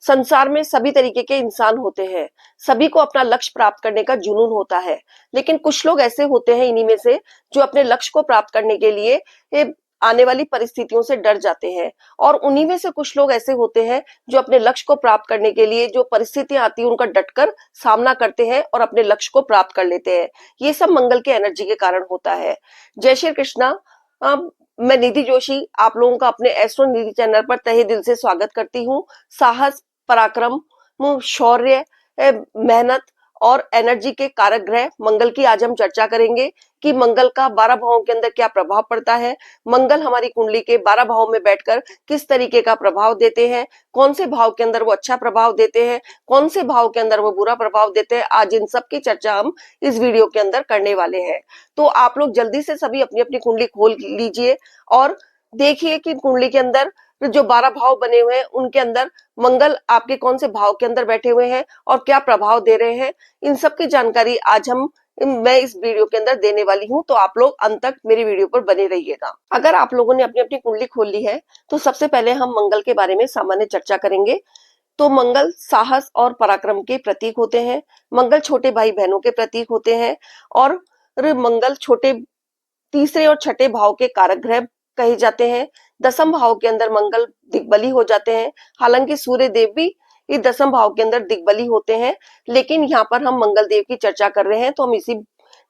संसार में सभी तरीके के इंसान होते हैं, सभी को अपना लक्ष्य प्राप्त करने का जुनून होता है। लेकिन कुछ लोग ऐसे होते हैं इन्हीं में से जो अपने लक्ष्य को प्राप्त करने के लिए आने वाली परिस्थितियों से डर जाते हैं। और उन्हीं में से कुछ लोग ऐसे होते हैं जो अपने लक्ष्य को प्राप्त करने के लिए जो परिस्थितियां आती हैं उनका डटकर सामना करते हैं और अपने लक्ष्य को प्राप्त कर लेते हैं। ये सब मंगल के एनर्जी के कारण होता है। जय श्री कृष्णा। मैं निधि जोशी आप लोगों का अपने एस्ट्रो निधि चैनल पर तहे दिल से स्वागत करती हूँ। साहस, पराक्रम, शौर्य, मेहनत और एनर्जी के कारक ग्रह मंगल की आज हम चर्चा करेंगे कि मंगल का 12 भावों के अंदर क्या प्रभाव पड़ता है। मंगल हमारी कुंडली के 12 भावों में बैठकर किस तरीके का प्रभाव देते हैं, कौन से भाव के अंदर वो अच्छा प्रभाव देते हैं, कौन से भाव के अंदर वो बुरा प्रभाव देते हैं। आज इन सब की चर्चा हम इस वीडियो के अंदर करने वाले हैं। तो आप लोग जल्दी से सभी अपनी अपनी कुंडली खोल लीजिए और देखिए कि कुंडली के अंदर जो 12 भाव बने हुए हैं उनके अंदर मंगल आपके कौन से भाव के अंदर बैठे हुए हैं और क्या प्रभाव दे रहे हैं। इन सब की जानकारी आज मैं इस वीडियो के अंदर देने वाली हूं, तो आप लोग अंत तक मेरी वीडियो पर बने रहिएगा। अगर आप लोगों ने अपनी अपनी कुंडली खोल ली है तो सबसे पहले हम मंगल के बारे में सामान्य चर्चा करेंगे। तो मंगल साहस और पराक्रम के प्रतीक होते हैं। मंगल छोटे भाई बहनों के प्रतीक होते हैं और मंगल छोटे तीसरे और छठे भाव के कारक ग्रह कहे जाते हैं। दसम भाव के अंदर मंगल दिग्बली हो जाते हैं। हालांकि सूर्य देव भी इस दसम भाव के अंदर दिग्बली होते हैं, लेकिन यहाँ पर हम मंगल देव की चर्चा कर रहे हैं तो हम इसी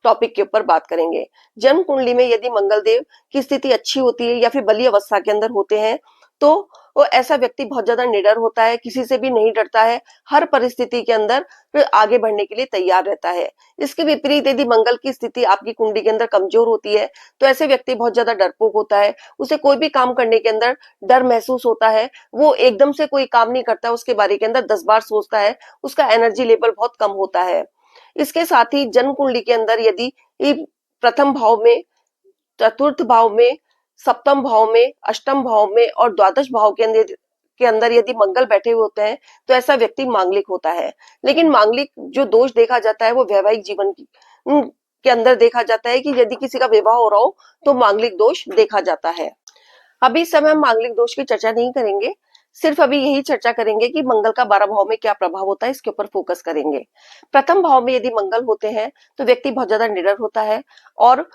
टॉपिक के ऊपर बात करेंगे। जन्म कुंडली में यदि मंगल देव की स्थिति अच्छी होती है या फिर बली अवस्था के अंदर होते हैं तो वो ऐसा व्यक्ति बहुत ज्यादा निडर होता है, किसी से भी नहीं डरता है, हर परिस्थिति के अंदर आगे बढ़ने के लिए तैयार रहता है। इसके विपरीत यदि मंगल की स्थिति आपकी कुंडली के अंदर कमजोर होती है तो ऐसे व्यक्ति बहुत ज्यादा डरपोक होता है, उसे कोई भी काम करने के अंदर डर महसूस होता है, वो एकदम से कोई काम नहीं करता, उसके बारे के अंदर 10 बार सोचता है, उसका एनर्जी लेवल बहुत कम होता है। इसके साथ ही जन्म कुंडली के अंदर यदि प्रथम भाव में, चतुर्थ भाव में, सप्तम भाव में, अष्टम भाव में और द्वादश भाव के अंदर यदि मंगल बैठे हुए होते हैं तो ऐसा व्यक्ति मांगलिक होता है। लेकिन मांगलिक जो दोष देखा जाता है वो वैवाहिक जीवन के अंदर देखा जाता है कि यदि किसी का विवाह हो रहा हो तो मांगलिक दोष देखा जाता है। अभी इस समय हम मांगलिक दोष की चर्चा नहीं करेंगे, सिर्फ अभी यही चर्चा करेंगे कि मंगल का 12 भाव में क्या प्रभाव होता है, इसके ऊपर फोकस करेंगे। प्रथम भाव में यदि मंगल होते हैं तो व्यक्ति बहुत ज्यादा निडर होता है और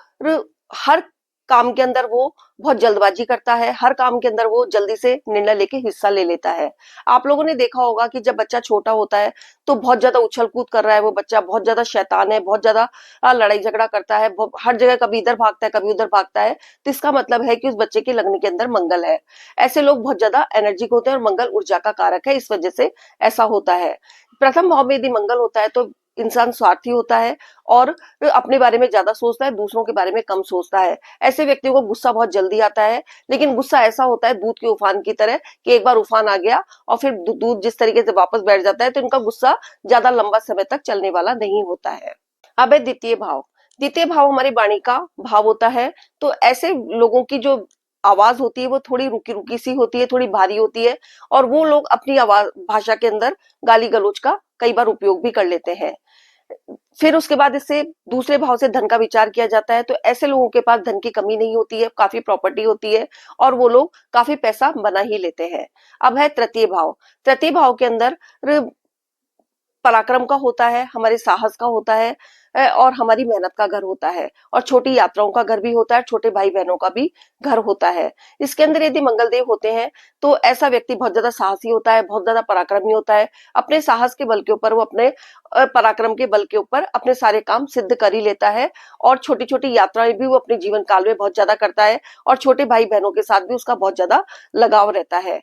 हर काम के अंदर वो बहुत जल्दबाजी करता है, हर काम के अंदर वो जल्दी से निर्णय लेके हिस्सा ले लेता है। आप लोगों ने देखा होगा कि जब बच्चा छोटा होता है तो बहुत ज्यादा उछल कूद कर रहा है, वो बच्चा बहुत ज्यादा शैतान है, बहुत ज्यादा लड़ाई झगड़ा करता है, हर जगह कभी इधर भागता है कभी उधर भागता है, तो इसका मतलब है कि उस बच्चे के लग्न के अंदर मंगल है। ऐसे लोग बहुत ज्यादा एनर्जिक होते हैं और मंगल ऊर्जा का कारक है, इस वजह से ऐसा होता है। प्रथम भाव में यदि मंगल होता है तो इंसान स्वार्थी होता है और अपने बारे में ज्यादा सोचता है, दूसरों के बारे में कम सोचता है। ऐसे व्यक्तियों को गुस्सा बहुत जल्दी आता है, लेकिन गुस्सा ऐसा होता है दूध के उफान की तरह कि एक बार उफान आ गया और फिर दूध जिस तरीके से वापस बैठ जाता है, तो इनका गुस्सा ज्यादा लंबा समय तक चलने वाला नहीं होता है। अब है द्वितीय भाव। द्वितीय भाव हमारी वाणी का भाव होता है। तो ऐसे लोगों की जो आवाज होती है वो थोड़ी रुकी रुकी सी होती है, थोड़ी भारी होती है और वो लोग अपनी आवाज भाषा के अंदर गाली गलौज का कई बार उपयोग भी कर लेते हैं। फिर उसके बाद इससे दूसरे भाव से धन का विचार किया जाता है, तो ऐसे लोगों के पास धन की कमी नहीं होती है, काफी प्रॉपर्टी होती है और वो लोग काफी पैसा बना ही लेते हैं। अब है तृतीय भाव। तृतीय भाव के अंदर पराक्रम का होता है, हमारे साहस का होता है और हमारी मेहनत का घर होता है और छोटी यात्राओं का घर भी होता है, छोटे भाई बहनों का भी घर होता है। इसके अंदर यदि मंगल देव होते हैं तो ऐसा व्यक्ति बहुत ज्यादा साहसी होता है, बहुत ज्यादा पराक्रमी होता है। अपने साहस के बल के ऊपर वो अपने पराक्रम के बल के ऊपर अपने सारे काम सिद्ध कर ही लेता है और छोटी छोटी यात्राएं भी वो अपने जीवन काल में बहुत ज्यादा करता है और छोटे भाई बहनों के साथ भी उसका बहुत ज्यादा लगाव रहता है।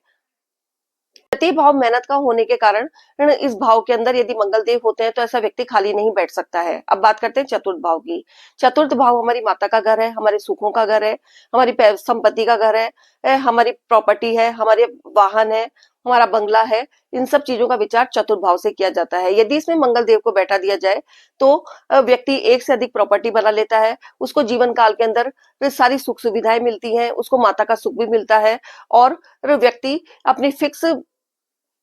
तृतीय भाव मेहनत का होने के कारण इस भाव के अंदर यदि मंगल देव होते हैं तो ऐसा व्यक्ति खाली नहीं बैठ सकता है। अब बात करते हैं चतुर्थ भाव की। चतुर्थ भाव हमारी माता का घर है, हमारे सुखों का घर है, हमारी संपत्ति का घर है, हमारी प्रॉपर्टी है, हमारे वाहन है, हमारा बंगला है। इन सब चीजों का विचार चतुर्थ भाव से किया जाता है। यदि इसमें मंगल देव को बैठा दिया जाए तो व्यक्ति एक से अधिक प्रॉपर्टी बना लेता है, उसको जीवन काल के अंदर सारी सुख सुविधाएं मिलती हैं, उसको माता का सुख भी मिलता है और व्यक्ति अपनी फिक्स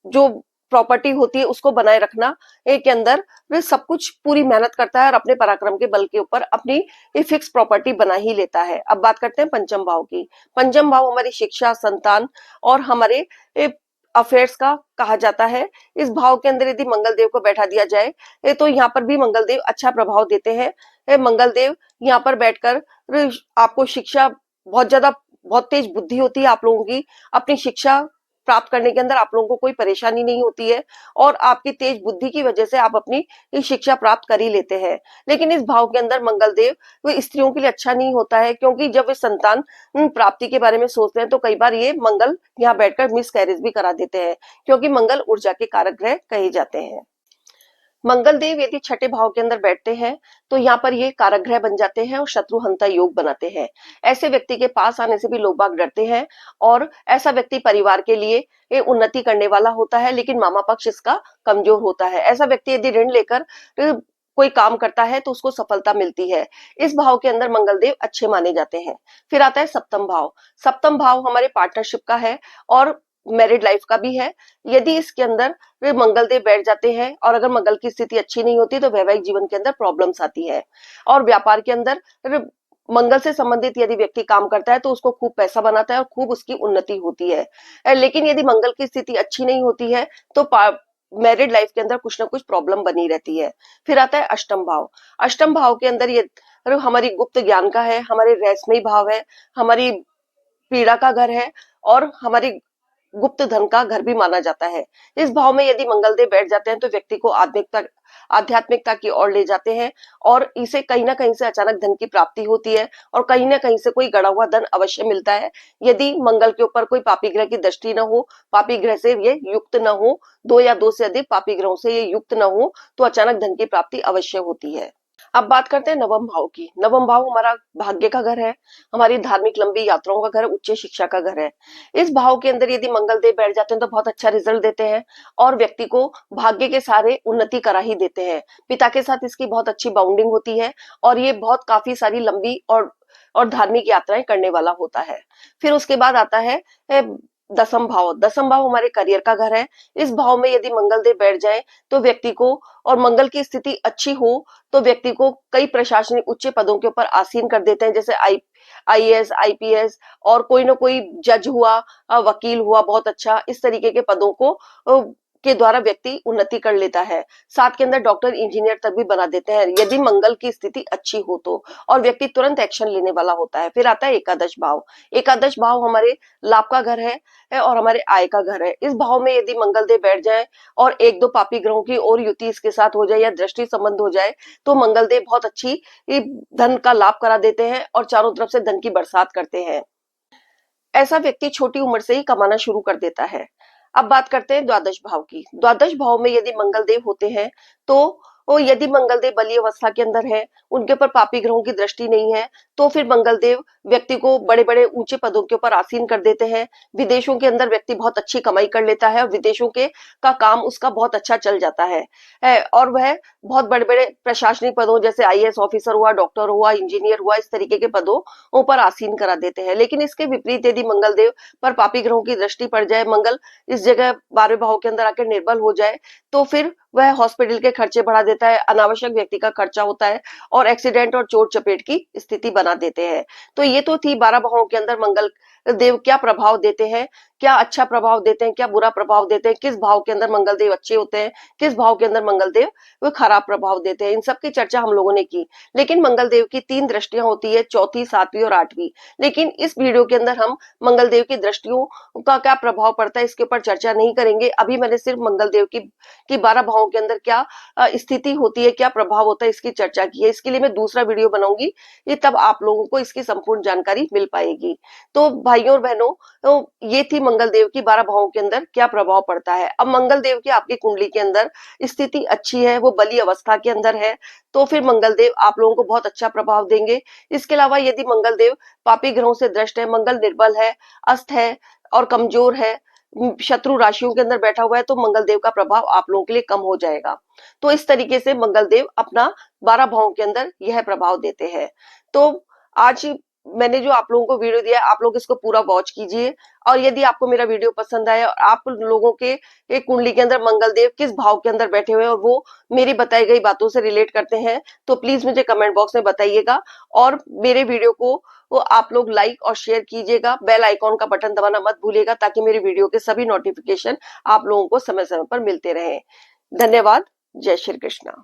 जो प्रॉपर्टी होती है उसको बनाए रखना के अंदर वे सब कुछ पूरी मेहनत करता है और अपने पराक्रम के बल के ऊपर अपनी ये फिक्स प्रॉपर्टी बना ही लेता है। अब बात करते हैं पंचम भाव की। पंचम भाव हमारी शिक्षा, संतान और हमारे अफेयर्स का कहा जाता है। इस भाव के अंदर यदि मंगल देव को बैठा दिया जाए तो यहाँ पर भी मंगल देव अच्छा प्रभाव देते हैं। मंगल देव यहाँ पर बैठकर आपको शिक्षा बहुत तेज बुद्धि होती है आप लोगों की, अपनी शिक्षा प्राप्त करने के अंदर आप लोगों को कोई परेशानी नहीं होती है और आपकी तेज बुद्धि की वजह से आप अपनी शिक्षा प्राप्त कर ही लेते हैं। लेकिन इस भाव के अंदर मंगल देव वो स्त्रियों के लिए अच्छा नहीं होता है, क्योंकि जब वे संतान प्राप्ति के बारे में सोचते हैं तो कई बार ये मंगल यहाँ बैठकर मिस कैरेज भी करा देते हैं, क्योंकि मंगल ऊर्जा के कारक ग्रह कहे जाते हैं। मंगल देव यदि छठे भाव के अंदर बैठते हैं तो यहाँ पर ये कारक ग्रह बन जाते हैं और शत्रु हंता योग बनाते हैं। ऐसे व्यक्ति के पास आने से भी लोग बाग डरते हैं और ऐसा व्यक्ति परिवार के लिए ये उन्नति करने वाला होता है, लेकिन मामा पक्ष इसका कमजोर होता है। ऐसा व्यक्ति यदि ऋण लेकर कोई काम करता है तो उसको सफलता मिलती है। इस भाव के अंदर मंगल देव अच्छे माने जाते हैं। फिर आता है सप्तम भाव। सप्तम भाव हमारे पार्टनरशिप का है और मैरिड लाइफ का भी है। यदि इसके अंदर वे मंगल देव बैठ जाते हैं और अगर मंगल की स्थिति अच्छी नहीं होती तो वैवाहिक जीवन के अंदर प्रॉब्लम्स आती है और व्यापार के अंदर मंगल से संबंधित यदि व्यक्ति काम करता है तो उसको खूब पैसा बनाता है और खूब उसकी उन्नति होती है। लेकिन यदि मंगल की स्थिति अच्छी नहीं होती है तो मैरिड लाइफ के अंदर कुछ ना कुछ प्रॉब्लम बनी रहती है। फिर आता है अष्टम भाव। अष्टम भाव के अंदर ये हमारी गुप्त ज्ञान का है, हमारे रहस्यमयी भाव है, हमारी पीड़ा का घर है और हमारी गुप्त धन का घर भी माना जाता है। इस भाव में यदि मंगल देव बैठ जाते हैं तो व्यक्ति को आध्यात्मिकता की ओर ले जाते हैं और इसे कहीं ना कहीं से अचानक धन की प्राप्ति होती है और कहीं ना कहीं से कोई गड़ा हुआ धन अवश्य मिलता है। यदि मंगल के ऊपर कोई पापी ग्रह की दृष्टि न हो, पापी ग्रह से ये युक्त न हो, दो या दो से अधिक पापी ग्रहों से ये युक्त न हो, तो अचानक धन की प्राप्ति अवश्य होती है। अब बात करते हैं नवम भाव की। नवम भाव हमारा भाग्य का घर है, हमारी धार्मिक लंबी यात्राओं का घर है, उच्च शिक्षा का घर है। इस भाव के अंदर यदि मंगल देव बैठ जाते हैं तो बहुत अच्छा रिजल्ट देते हैं और व्यक्ति को भाग्य के सारे उन्नति करा ही देते हैं। पिता के साथ इसकी बहुत अच्छी बाउंडिंग होती है और ये बहुत काफी सारी लंबी और धार्मिक यात्राएं करने वाला होता है। फिर उसके बाद आता है दसम भाव। दसम भाव हमारे करियर का घर है। इस भाव में यदि मंगल देव बैठ जाए तो व्यक्ति को, और मंगल की स्थिति अच्छी हो तो व्यक्ति को कई प्रशासनिक उच्च पदों के ऊपर आसीन कर देते हैं, जैसे आईएएस, आईपीएस और कोई ना कोई जज हुआ, वकील हुआ, बहुत अच्छा, इस तरीके के पदों को के द्वारा व्यक्ति उन्नति कर लेता है। साथ के अंदर डॉक्टर, इंजीनियर तक भी बना देते हैं यदि मंगल की स्थिति अच्छी हो तो, और व्यक्ति तुरंत एक्शन लेने वाला होता है। फिर आता है एकादश भाव। एकादश भाव हमारे लाभ का घर है और हमारे आय का घर है। इस भाव में यदि मंगल देव बैठ जाए और एक दो पापी ग्रहों की और युति इसके साथ हो जाए या दृष्टि संबंध हो जाए तो मंगल देव बहुत अच्छी धन का लाभ करा देते हैं और चारों तरफ से धन की बरसात करते हैं। ऐसा व्यक्ति छोटी उम्र से ही कमाना शुरू कर देता है। अब बात करते हैं द्वादश भाव की। द्वादश भाव में यदि मंगल देव होते हैं तो यदि मंगल देव बलीय अवस्था के अंदर है, उनके ऊपर पापी ग्रहों की दृष्टि नहीं है, तो फिर मंगल देव व्यक्ति को बड़े बड़े ऊंचे पदों के ऊपर आसीन कर देते हैं। विदेशों के अंदर व्यक्ति बहुत अच्छी कमाई कर लेता है और विदेशों के का काम उसका बहुत अच्छा चल जाता है और वह बहुत बड़े बड़े प्रशासनिक पदों जैसे आईएएस ऑफिसर हुआ, डॉक्टर हुआ, इंजीनियर हुआ, इस तरीके के पदों पर आसीन करा देते हैं। लेकिन इसके विपरीत यदि मंगल देव पर पापी ग्रहों की दृष्टि पड़ जाए, मंगल इस जगह 12वें भाव के अंदर आकर निर्बल हो जाए, तो फिर वह हॉस्पिटल के खर्चे बढ़ा देता है, अनावश्यक व्यक्ति का खर्चा होता है और एक्सीडेंट और चोट चपेट की स्थिति बना देते हैं। तो ये तो थी 12 भावों के अंदर मंगल देव क्या प्रभाव देते हैं, क्या अच्छा प्रभाव देते हैं, क्या बुरा प्रभाव देते हैं, किस भाव के अंदर मंगल देव अच्छे होते हैं, किस भाव के अंदर मंगल देव वो खराब प्रभाव देते हैं। इन सब की चर्चा हम लोगों ने की। लेकिन मंगल देव की 3 दृष्टियां होती है, चौथी, 7वीं और 8वीं। लेकिन इस वीडियो के अंदर हम मंगल देव की दृष्टियों का क्या प्रभाव पड़ता है इसके ऊपर चर्चा नहीं करेंगे। अभी मैंने सिर्फ मंगल देव की 12 भावों के अंदर क्या स्थिति होती है, क्या प्रभाव होता है, इसकी चर्चा की है। इसके लिए मैं दूसरा वीडियो बनाऊंगी, ये तब आप लोगों को इसकी संपूर्ण जानकारी मिल पाएगी। तो भाइयों और बहनों, तो ये थी मंगल देव की 12 भावों के अंदर क्या प्रभाव पड़ता है। अब मंगल देव की आपकी कुंडली के अंदर स्थिति अच्छी है, वो बली अवस्था के अंदर है, तो फिर मंगल देव आप लोगों को बहुत अच्छा प्रभाव देंगे। इसके अलावा यदि मंगल देव पापी ग्रहों से दृष्ट है, मंगल निर्बल है, अस्त है और कमजोर है, शत्रु राशियों के अंदर बैठा हुआ है, तो मंगल देव का प्रभाव आप लोगों के लिए कम हो जाएगा। तो इस तरीके से मंगल देव अपना 12 भावों के अंदर यह प्रभाव देते हैं। तो आज मैंने जो आप लोगों को वीडियो दिया है, आप लोग इसको पूरा वॉच कीजिए। और यदि आपको मेरा वीडियो पसंद आया और आप लोगों के एक कुंडली के अंदर मंगलदेव किस भाव के अंदर बैठे हुए हैं और वो मेरी बताई गई बातों से रिलेट करते हैं, तो प्लीज मुझे कमेंट बॉक्स में बताइएगा। और मेरे वीडियो को वो आप लोग लाइक और शेयर कीजिएगा। बेल आइकॉन का बटन दबाना मत भूलिएगा, ताकि मेरी वीडियो के सभी नोटिफिकेशन आप लोगों को समय समय पर मिलते रहें। धन्यवाद। जय श्री कृष्णा।